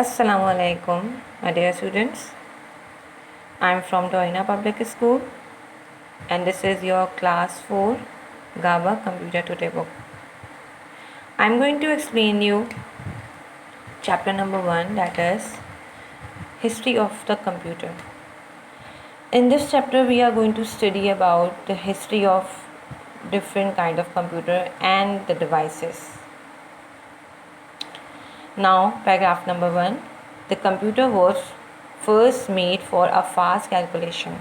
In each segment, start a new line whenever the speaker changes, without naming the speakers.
Assalamu alaikum, my dear students. I am from Toina Public School and this is your class 4 GABA Computer Today book. I am going to explain you chapter number 1, that is History of the Computer. In this chapter we are going to study about the history of different kind of computer and the devices. Now paragraph number 1, the computer was first made for a fast calculation.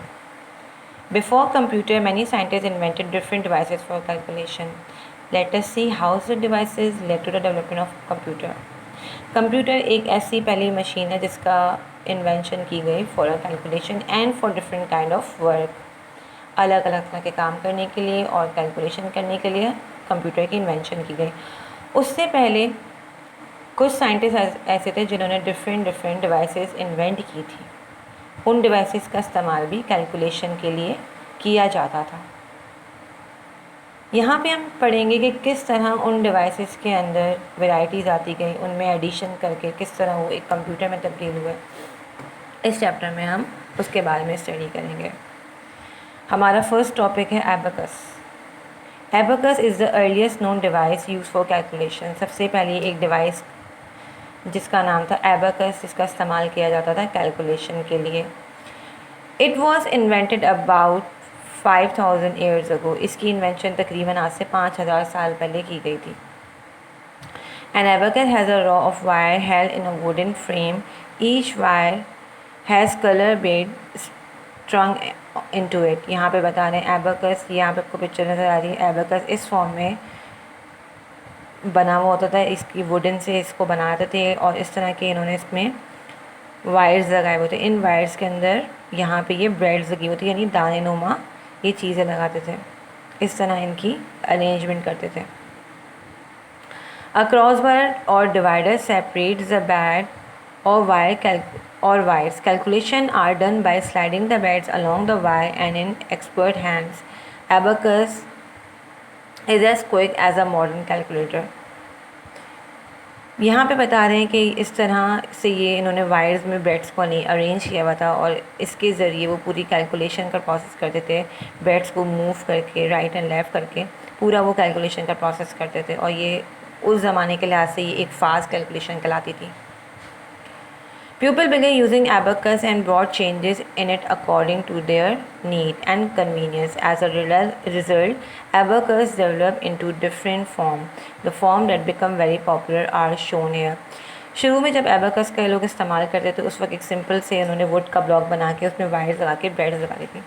Before computer, many scientists invented different devices for calculation. Let us see how the devices led to the development of computer. Computer एक ऐसी पहली machine है जिसका invention की गई for a calculation and for different kind of work. अलग अलग तरह के काम करने के लिए और कैलकुलेशन करने के लिए कंप्यूटर की इन्वेंशन की गई. उससे पहले कुछ साइंटिस्ट ऐसे थे जिन्होंने डिफरेंट डिवाइसेस इन्वेंट की थी. उन डिवाइसेस का इस्तेमाल भी कैलकुलेशन के लिए किया जाता था. यहाँ पे हम पढ़ेंगे कि किस तरह उन डिवाइसेस के अंदर वैरायटीज़ आती गई, उनमें एडिशन करके किस तरह वो एक कंप्यूटर में तब्दील हुए. इस चैप्टर में हम उसके बारे में स्टडी करेंगे. हमारा फर्स्ट टॉपिक है abacus. Abacus is the earliest known device use for calculation. सबसे पहले एक डिवाइस जिसका नाम था एबेकस, जिसका इस्तेमाल किया जाता था कैलकुलेशन के लिए. It was invented about 5000 years ago. इसकी इन्वेंशन तकरीबन आज से 5000 साल पहले की गई थी. An abacus has a row of wire held in a wooden frame. Each wire has colour bead strung into it. यहाँ पे बता रहे हैं एबेकस, यहाँ पे आपको पिक्चर नज़र आ रही है. एबेकस इस फॉर्म में बना हुआ होता था. इसकी वुडन से इसको बनाते थे और इस तरह के इन्होंने इसमें वायर्स लगाए हुए थे. इन वायर्स के अंदर यहाँ पे ये ब्रेड्स लगी होती, यानी दाने नुमा ये चीज़ें लगाते थे. इस तरह इनकी अरेंजमेंट करते थे. अ क्रॉस वायर और डिवाइडर सेपरेट्स द बेड और wires. Calculation are done by sliding the beads along the wire and in expert hands. Abacus is as quick as a modern calculator. यहाँ पे बता रहे हैं कि इस तरह से ये इन्होंने वायर्स में ब्रेड्स को नहीं अरेंज किया हुआ था और इसके ज़रिए वो पूरी कैलकुलेशन का प्रोसेस करते थे. ब्रेड्स को मूव करके राइट एंड लेफ़्ट करके पूरा वो कैलकुलेशन का प्रोसेस करते थे और ये उस ज़माने के लिहाज से ये एक फ़ास्ट कैलकुलेशन कहलाती थी. People began using abacus and brought changes in it according to their need and convenience. As a result, abacus developed into different forms. The form that become very popular are shown here. शुरू में जब abacus का लोग इस्तेमाल करते थे उस वक्त एक सिंपल से उन्होंने वुड का ब्लॉक बना के उसमें वायर्स लगा के ब्रेड्स लगा दी थी.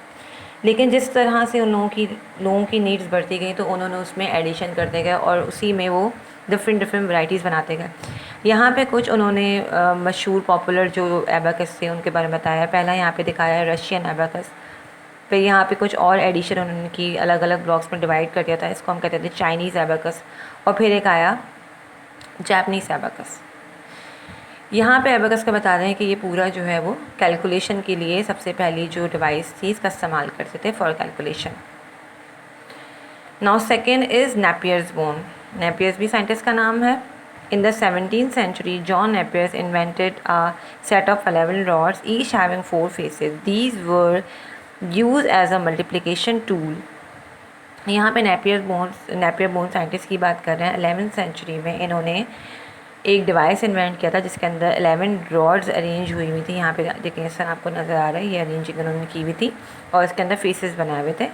लेकिन जिस तरह से उन लोगों की नीड्स बढ़ती गई तो उन्होंने उसमें एडिशन करते गए और उसी में वो डिफरेंट वैराइटीज़ बनाते गए. यहाँ पे कुछ उन्होंने मशहूर पॉपुलर जो एबेकस थे उनके बारे में बताया. पहला यहाँ पे दिखाया है रशियन एबेकस. फिर यहाँ पे कुछ और एडिशन उन्होंने की, अलग अलग ब्लॉक्स में डिवाइड कर दिया था. इसको हम कहते थे चाइनीज़ एबेकस. और फिर एक आया जापनीज़ एबेकस. यहाँ पे एबेकस का बता रहे हैं कि ये पूरा जो है वो कैलकुलेशन के लिए सबसे पहली जो डिवाइस थी इसका इस्तेमाल करते थे for calculation. Now second is Napier's bone. Napier's भी साइंटिस्ट का नाम है. In the 17th century, John Napier invented a set of 11 rods, each having 4 faces. These were used as a multiplication tool. यहाँ पे नेपियर बोन साइंटिस्ट की बात कर रहे हैं. 11th सेंचुरी में इन्होंने एक डिवाइस इन्वेंट किया था जिसके अंदर 11 रॉड्स अरेंज हुई हुई थी. यहाँ पे देखिए इस तरह आपको नज़र आ रहा है, ये अरेंजिंग उन्होंने की हुई थी और इसके अंदर फेसेस बनाए हुए थे.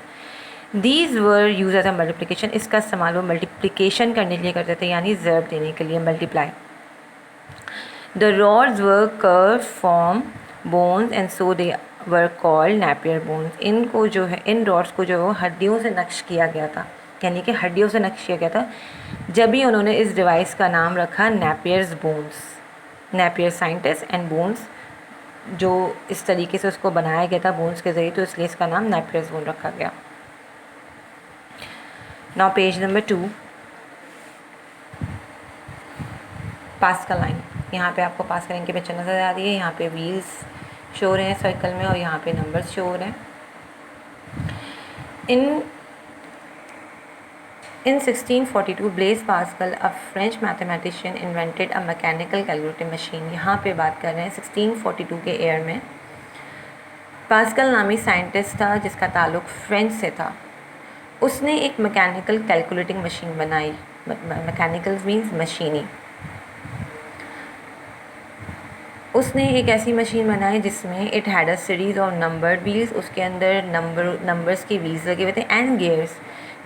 These were use as a multiplication. इसका इस्तेमाल वो मल्टीप्लिकेशन करने के लिए करते थे, यानी ज़र्ब देने के लिए, multiply. The rods were curve form bones and so they were called Napier bones. इनको जो है इन रॉड्स को जो हड्डियों से नक्श किया गया था, यानी कि हड्डियों से नक्श किया गया था, जब भी उन्होंने इस डिवाइस का नाम रखा Napier's bones. Napier scientist and bones जो इस तरीके से उसको बनाया गया था बोन्स के ज़रिए, तो इसलिए इसका नाम नेपियर्स बोन रखा गया. Now page number 2, pascal line. यहाँ पे आपको पास्कल की पिक्चर नज़र आ रही है. यहाँ पे व्हील्स शो हो रहे हैं सर्कल में और यहाँ पे नंबर्स शो हो रहे हैं. इन In 1642, Blaise Pascal, a French mathematician, invented a mechanical calculating machine. यहाँ पे बात कर रहे हैं 1642 के ईयर में। पास्कल नामी साइंटिस्ट था जिसका ताल्लुक फ्रेंच से था। उसने एक मैकेनिकल कैलकुलेटिंग मशीन बनाई। मैकेनिकल मीन्स मशीनी। उसने एक ऐसी मशीन बनाई जिसमें it had a series of numbered wheels, उसके अंदर नंबर्स के व्हील्स लगे हुए थे, and gears.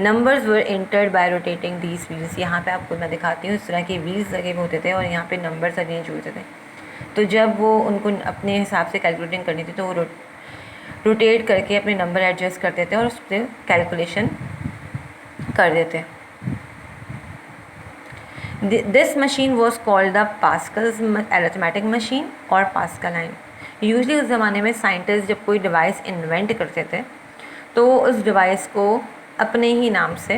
Numbers were entered by rotating these wheels. यहाँ पे आपको मैं दिखाती हूँ, इस तरह के व्हील्स लगे हुए होते थे और यहाँ पे नंबर्स अरेंज होते थे। तो जब वो उनको अपने हिसाब से कैलकुलेटिंग करनी थी तो वो रोटेट करके अपने नंबर एडजस्ट करते थे और उस पर कैलकुलेशन कर देते। This machine was called the Pascal's arithmetic machine और पास्कलाइन। यूजली उस ज़माने में साइंटिस्ट जब कोई डिवाइस इन्वेंट करते थे तो उस डिवाइस को अपने ही नाम से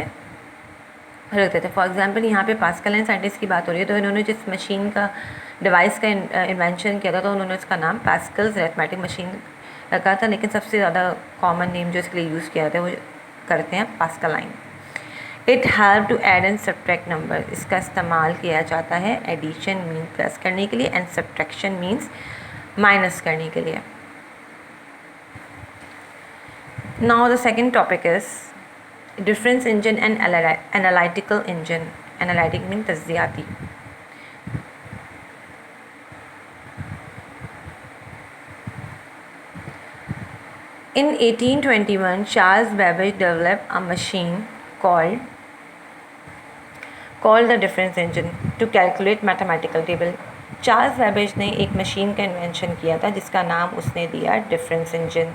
रखते थे। फॉर एग्जांपल यहाँ पे पास्कलाइन साइंटिस्ट की बात हो रही है, तो इन्होंने जिस मशीन का डिवाइस का इन्वेंशन किया था तो उन्होंने उसका नाम पास्कल्स अरिथमेटिक मशीन रखा था, लेकिन सबसे ज़्यादा कॉमन नेम जो इसके लिए यूज़ किया जाता है वो करते हैं Pascaline. It help to add and subtract number. इसका इस्तेमाल किया जाता है एडिशन मीन प्लस करने के लिए एंड सब्ट्रैक्शन मीन्स माइनस करने के लिए। Now the second topic is difference engine and analytical engine. Analytic mean तज्जियाती। In 1821, Charles Babbage developed a machine called the difference engine to calculate mathematical table. Charles Babbage ने एक machine का invention किया था जिसका नाम उसने दिया डिफरेंस इंजन।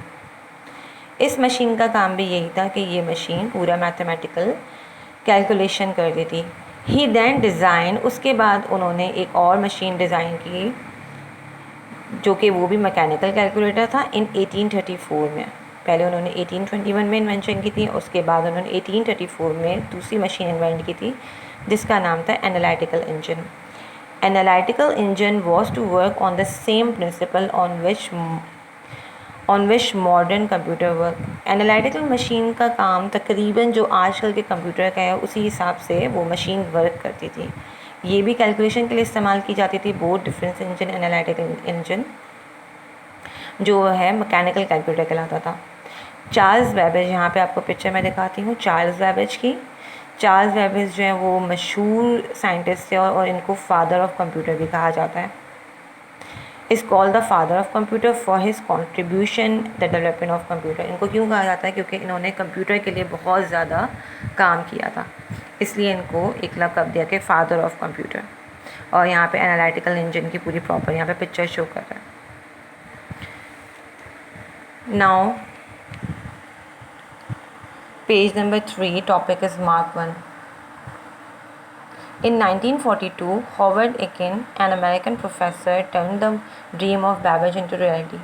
इस मशीन का काम भी यही था कि ये मशीन पूरा मैथमेटिकल कैलकुलेशन कर देती। ही देन डिज़ाइन, उसके बाद उन्होंने एक और मशीन डिज़ाइन की जो कि वो भी मैकेनिकल कैलकुलेटर था इन 1834 में। पहले उन्होंने 1821 में इन्वेंशन की थी, उसके बाद उन्होंने 1834 में दूसरी मशीन इन्वेंट की थी जिसका नाम था analytical engine. Analytical engine was to work on the same principle on which modern computer work. Analytical machine का काम तकरीबन जो आजकल के कंप्यूटर का है उसी हिसाब से वो मशीन वर्क करती थी। ये भी कैलकुलेशन के लिए इस्तेमाल की जाती थी, both difference engine analytical engine जो है मैकेनिकल कैलकुलेटर कहलाता था। चार्ल्स बैबेज, यहाँ पे आपको पिक्चर में दिखाती हूँ चार्ल्स बैबेज की। चार्ल्स बैबेज जो है वो मशहूर साइंटिस्ट थे और इनको फादर ऑफ कंप्यूटर भी कहा जाता है। Is called the father of computer for his contribution the development of computer. इनको क्यों कहा जाता है? क्योंकि इन्होंने कंप्यूटर के लिए बहुत ज़्यादा काम किया था, इसलिए इनको एक लक़ब दिया कि फादर ऑफ कंप्यूटर। और यहाँ पे एनालिटिकल इंजन की पूरी प्रॉपर यहाँ पे पिक्चर शो कर रहा है। Now page number 3, topic is mark 1। In 1942, Howard Aiken, an American professor, turned the dream of Babbage into reality.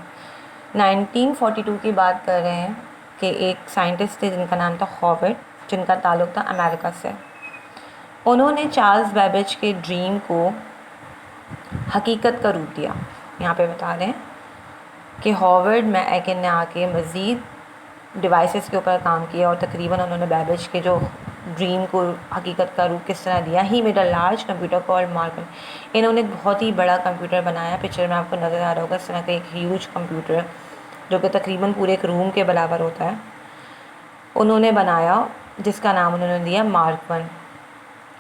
1942 की बात कर रहे हैं कि एक साइंटिस्ट थे जिनका नाम था हॉवर्ड, जिनका ताल्लुक़ था अमेरिका से। उन्होंने चार्ल्स बैबेज के ड्रीम को हकीकत का रूप दिया। यहाँ पे बता रहे हैं कि हॉवर्ड में एकिन ने आके मज़ीद डिवाइसेस के ऊपर काम किया और तकरीबन उन्होंने बैबेज के जो ड्रीम को हकीकत का रूप किस तरह दिया। He made a large computer called मार्कन। इन्होंने एक बहुत ही बड़ा कंप्यूटर बनाया। पिक्चर में आपको नज़र आ रहा होगा इस तरह का एक ह्यूज कंप्यूटर जो कि तकरीबन पूरे एक रूम के बराबर होता है, उन्होंने बनाया जिसका नाम उन्होंने दिया mark 1।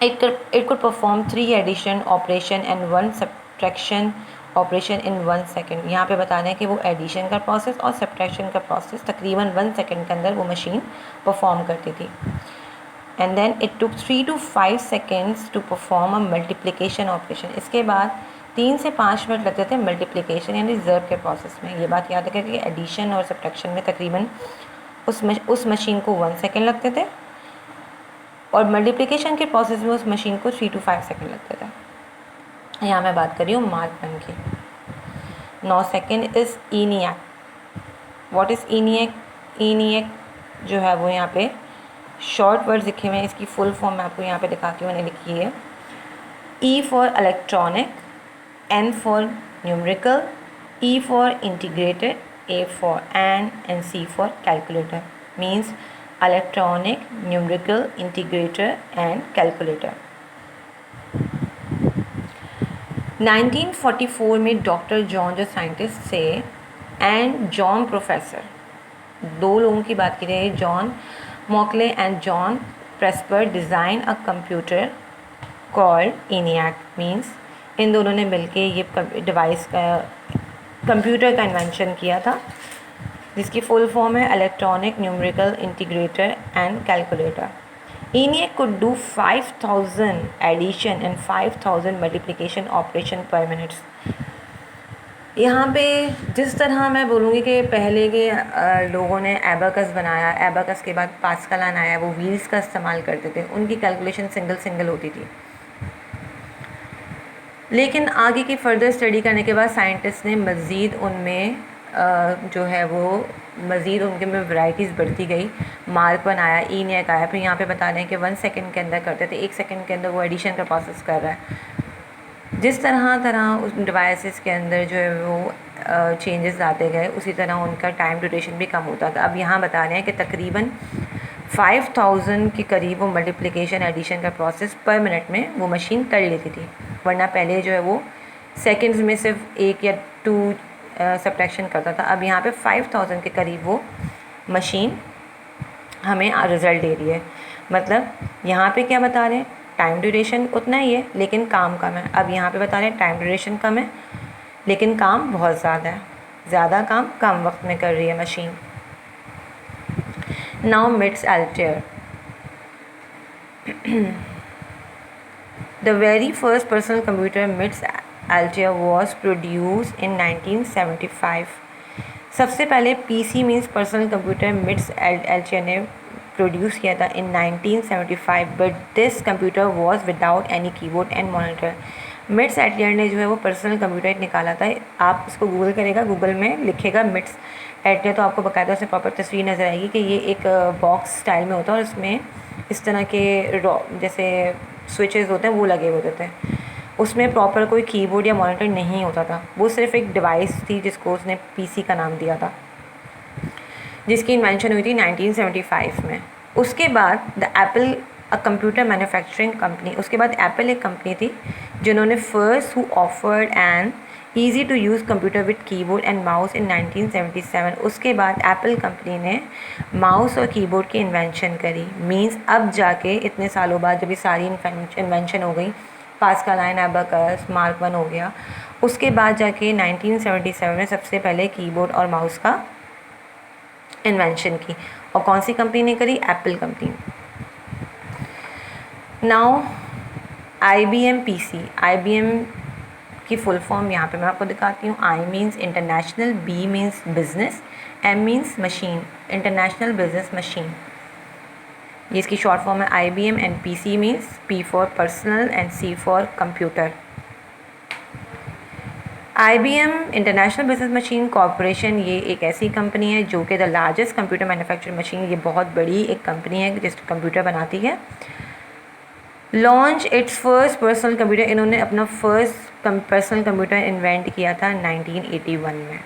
It could perform 3 addition operation and 1 subtraction operation in 1 second. यहाँ पे बता दें कि वो एडिशन का प्रोसेस और सब्ट्रैक्शन का प्रोसेस तकरीबन 1 सेकेंड के अंदर वो मशीन परफॉर्म करती थी। And then it took 3 to 5 seconds to perform a multiplication operation. इसके बाद 3 से 5 मिनट लगते थे मल्टीप्लिकेशन यानी ज़र्ब के प्रोसेस में। ये बात याद रखें कि एडिशन और सब्ट्रैक्शन में तकरीबन उस मशीन को 1 सेकेंड लगते थे और मल्टीप्लिकेशन के प्रोसेस में उस मशीन को 3 to 5 सेकेंड लगते थे। यहाँ मैं बात कर रही हूँ मार्क 1 की। 9 second is ENIAC। What is ENIAC? ENIAC जो है वो यहाँ पे शॉर्ट वर्ड्स लिखे हुए हैं, इसकी फुल फॉर्म मैं आपको यहाँ पे दिखाती हूँ, मैंने लिखी है। E for electronic, N for numerical, E for integrated, A for and C for calculator. Means electronic, numerical, integrator and calculator। 1944 में डॉक्टर जॉन जो साइंटिस्ट थे एंड जॉन प्रोफेसर, दो लोगों की बात की रही है, John मॉकले and John प्रेस्पर design a computer called ENIAC। Means in दोनों ने मिलके ये डिवाइस का कंप्यूटर का इन्वेंशन किया था, जिसकी फुल फॉर्म है electronic, numerical, integrator and calculator. ENIAC could do 5000 addition and 5000 multiplication operation per minute। यहाँ पे जिस तरह मैं बोलूँगी कि पहले के लोगों ने एबाकस बनाया, एबाकस के बाद पास्कल आया, वो व्हील्स का इस्तेमाल करते थे, उनकी कैलकुलेशन सिंगल होती थी। लेकिन आगे की फ़र्दर स्टडी करने के बाद साइंटिस्ट ने मज़ीद उनमें जो है वो मज़ीद उनके में वैरायटीज़ बढ़ती गई, मार्क बनाया, ENIAC आया। फिर यहाँ पे बता रहे हैं कि 1 सेकंड के अंदर करते थे, 1 सेकंड के अंदर वो एडिशन का प्रोसेस कर रहा है। जिस तरह उस डिवाइसेस के अंदर जो है वो चेंजेस आते गए, उसी तरह उनका टाइम ड्यूरेशन भी कम होता था। अब यहाँ बता रहे हैं कि तकरीबन 5000 के करीब वो मल्टीप्लिकेशन एडिशन का प्रोसेस पर मिनट में वो मशीन कर लेती थी, वरना पहले जो है वो सेकंड्स में सिर्फ 1 या 2 सब्ट्रैक्शन करता था। अब यहाँ पे 5000 के करीब वो मशीन हमें रिज़ल्ट दे रही है। मतलब यहाँ पे क्या बता रहे हैं, टाइम ड्यूरेशन उतना ही है लेकिन काम कम है। अब यहाँ पे बता रहे हैं टाइम ड्यूरेशन कम है लेकिन काम बहुत ज़्यादा है, ज़्यादा काम कम वक्त में कर रही है machine. Now MITS Altair. The very first personal computer MITS Altair was produced in 1975। सबसे पहले PC means personal computer MITS Altair ने प्रोड्यूस किया था इन 1975, but this computer was without any keyboard and monitor. MITS Altair ने जो है वो personal computer निकाला था। आप इसको गूगल करेगा, गूगल में लिखेगा MITS Altair तो आपको बाकायदा उसमें प्रॉपर तस्वीर नज़र आएगी कि ये एक बॉक्स स्टाइल में होता है और उसमें इस तरह के जैसे स्विचेस होते हैं वो लगे होते थे। उसमें प्रॉपर कोई कीबोर्ड या मॉनिटर नहीं होता था, वो सिर्फ एक डिवाइस थी जिसको उसने PC का नाम दिया था, जिसकी इन्वेंशन हुई थी 1975 में। उसके बाद the Apple a computer manufacturing company, उसके बाद एप्पल एक कंपनी थी जिन्होंने first who offered an easy to use computer with keyboard and mouse in 1977। उसके बाद एप्पल कंपनी ने माउस और कीबोर्ड की इन्वेंशन करी। मींस अब जाके इतने सालों बाद जब ये सारी इन्वेंशन हो गई, पास्कल, एबाकस, मार्क 1 हो गया, उसके बाद जाके 1977 में सबसे पहले कीबोर्ड और माउस का इन्वेंशन की। और कौन सी कंपनी ने करी? Apple company. Now IBM PC। IBM की फुल फॉर्म यहाँ पे मैं आपको दिखाती हूँ। I means international, B means business, M means machine, international business machine, ये इसकी शॉर्ट फॉर्म है IBM। And PC means P for personal and C for computer. IBM international business machine corporation, ये एक ऐसी कंपनी है जो कि the largest computer manufacturing machine, ये बहुत बड़ी एक कंपनी है जिस कंप्यूटर बनाती है। Launch its first personal computer, इन्होंने अपना फर्स्ट पर्सनल कंप्यूटर इन्वेंट किया था 1981 में।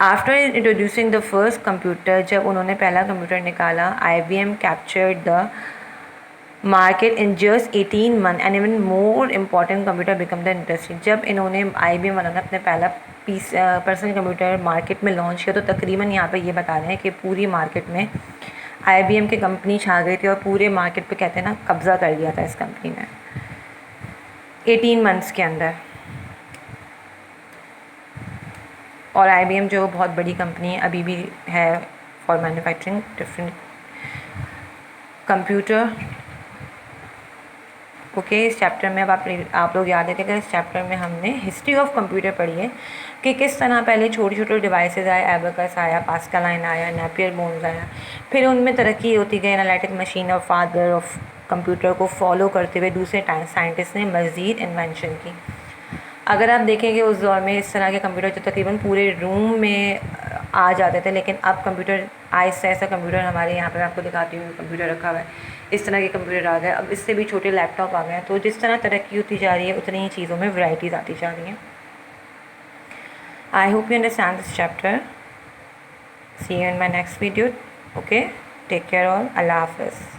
After introducing the first computer, जब उन्होंने पहला कंप्यूटर निकाला, IBM captured the market in just 18 month and even more important computer become the industry. जब इन्होंने IBM वालों ने अपने पहला पर्सनल कंप्यूटर मार्केट में लॉन्च किया तो तकरीबन यहाँ पे ये बता रहे हैं कि पूरी मार्केट में IBM की कंपनी छा गई थी और पूरे मार्केट पे कहते हैं ना कब्ज़ा कर लिया था इस कंपनी ने 18 मंथ्स के अंदर। और IBM जो बहुत बड़ी कंपनी है अभी भी है for manufacturing different computer. Okay, इस चैप्टर में अब आप लोग याद रखेंगे, इस चैप्टर में हमने हिस्ट्री ऑफ कंप्यूटर पढ़ी है कि किस तरह पहले छोटे छोटे डिवाइसेस आए, एबाकस आया, पास्कल आया, नेपियर बोन्स आया, फिर उनमें तरक्की होती गई। एनालिटिक मशीन और फादर ऑफ कंप्यूटर को फॉलो करते हुए दूसरे साइंटिस्ट ने मज़ीद इन्वेंशन की। अगर आप देखेंगे उस दौर में इस तरह के कंप्यूटर जो तकरीबन पूरे रूम में आ जाते थे, लेकिन अब कंप्यूटर आहिस्ता ऐसा कंप्यूटर हमारे यहाँ पर आपको दिखाती हूँ, कंप्यूटर रखा हुआ है, इस तरह के कंप्यूटर आ गए। अब इससे भी छोटे लैपटॉप आ गए हैं। तो जिस तरह तरक्की होती जा रही है उतनी ही चीज़ों में वैराइटीज़ आती जा रही हैं। I hope you understand this chapter. See you in my next video. Okay, take care all, अल्लाह हाफ़िज़।